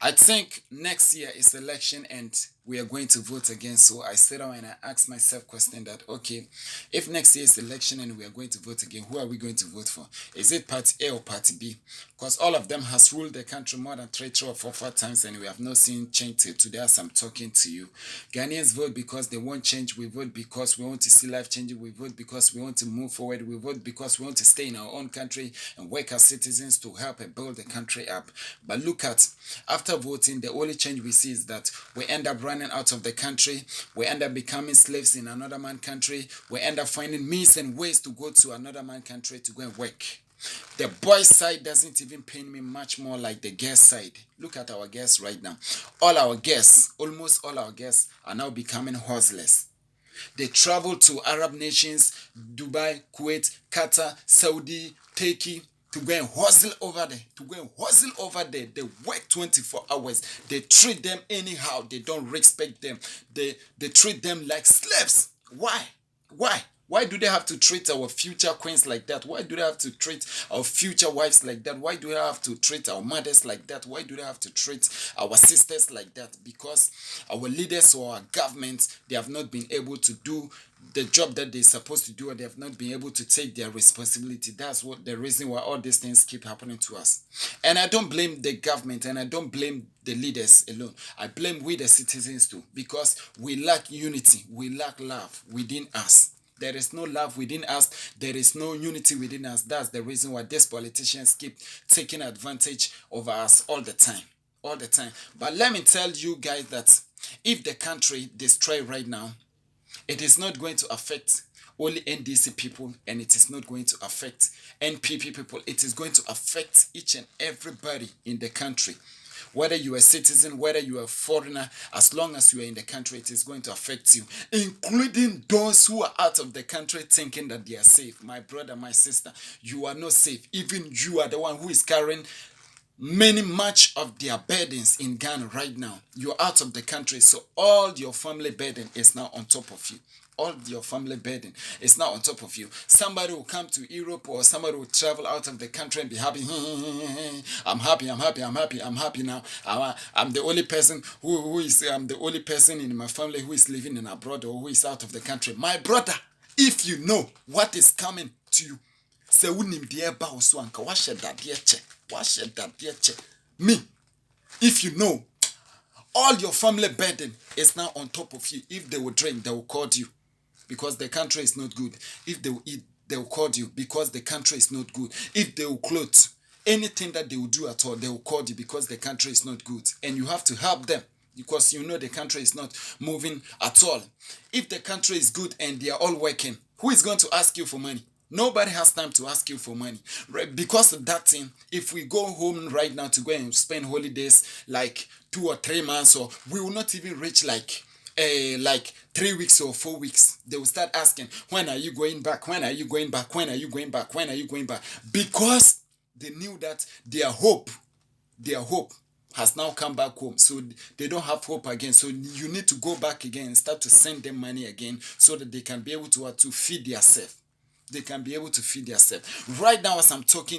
I think next year is election and we are going to vote again. So I sit down and I ask myself question that okay, if next year is election and we are going to vote again, who are we going to vote for? Is it party A or party B? Because all of them has ruled the country more than three or four times and we have not seen change till today as I'm talking to you. Ghanaians vote because they want change. We vote because we want to see life changing. We vote because we want to move forward. We vote because we want to stay in our own country and work as citizens to help and build the country up. But look at, after voting, the only change we see is that we end up running out of the country. We end up becoming slaves in another man's country. We end up finding means and ways to go to another man's country to go and work. The boys' side doesn't even pain me much more like the girls' side. Look at our girls right now. All our girls, almost all our girls, are now becoming hustlers. They travel to Arab nations, Dubai, Kuwait, Qatar, Saudi, Turkey, to go and hustle over there. To go and hustle over there. They work 24 hours. They treat them anyhow. They don't respect them. They treat them like slaves. Why? Why? Why do they have to treat our future queens like that? Why do they have to treat our future wives like that? Why do they have to treat our mothers like that? Why do they have to treat our sisters like that? Because our leaders or our governments, they have not been able to do the job that they're supposed to do, or they have not been able to take their responsibility. That's what the reason why all these things keep happening to us. And I don't blame the government and I don't blame the leaders alone. I blame we the citizens too, because we lack unity, we lack love within us. There is no love within us. There is no unity within us. That's the reason why these politicians keep taking advantage of us all the time. All the time. But let me tell you guys that if the country destroy right now, it is not going to affect only NDC people and it is not going to affect NPP people. It is going to affect each and everybody in the country. Whether you are a citizen, whether you are a foreigner, as long as you are in the country, it is going to affect you, including those who are out of the country thinking that they are safe. My brother, my sister, you are not safe. Even you are the one who is carrying much of their burdens in Ghana right now. You're out of the country, so all your family burden is now on top of you. All your family burden is now on top of you. Somebody will come to Europe or somebody will travel out of the country and be happy. I'm happy, I'm happy now. I'm the only person I'm the only person in my family who is living in abroad or who is out of the country. My brother, if you know what is coming to you, say unim die ba so anka wa hye dade che. Wa hye dade che. Me, if you know, all your family burden is now on top of you. If they will drink, they will call you because the country is not good. If they will eat, they will call you because the country is not good. If they will clothe, anything that they will do at all, they will call you because the country is not good. And you have to help them because you know the country is not moving at all. If the country is good and they are all working, who is going to ask you for money? Nobody has time to ask you for money. Right? Because of that thing, if we go home right now to go and spend holidays like 2 or 3 months, or we will not even reach like 3 weeks or 4 weeks, they will start asking, when are you going back? When are you going back? When are you going back? When are you going back? Because they knew that their hope has now come back home. So they don't have hope again. So you need to go back again and start to send them money again so that they can be able to feed themselves. They can be able to feed themselves. Right now, as I'm talking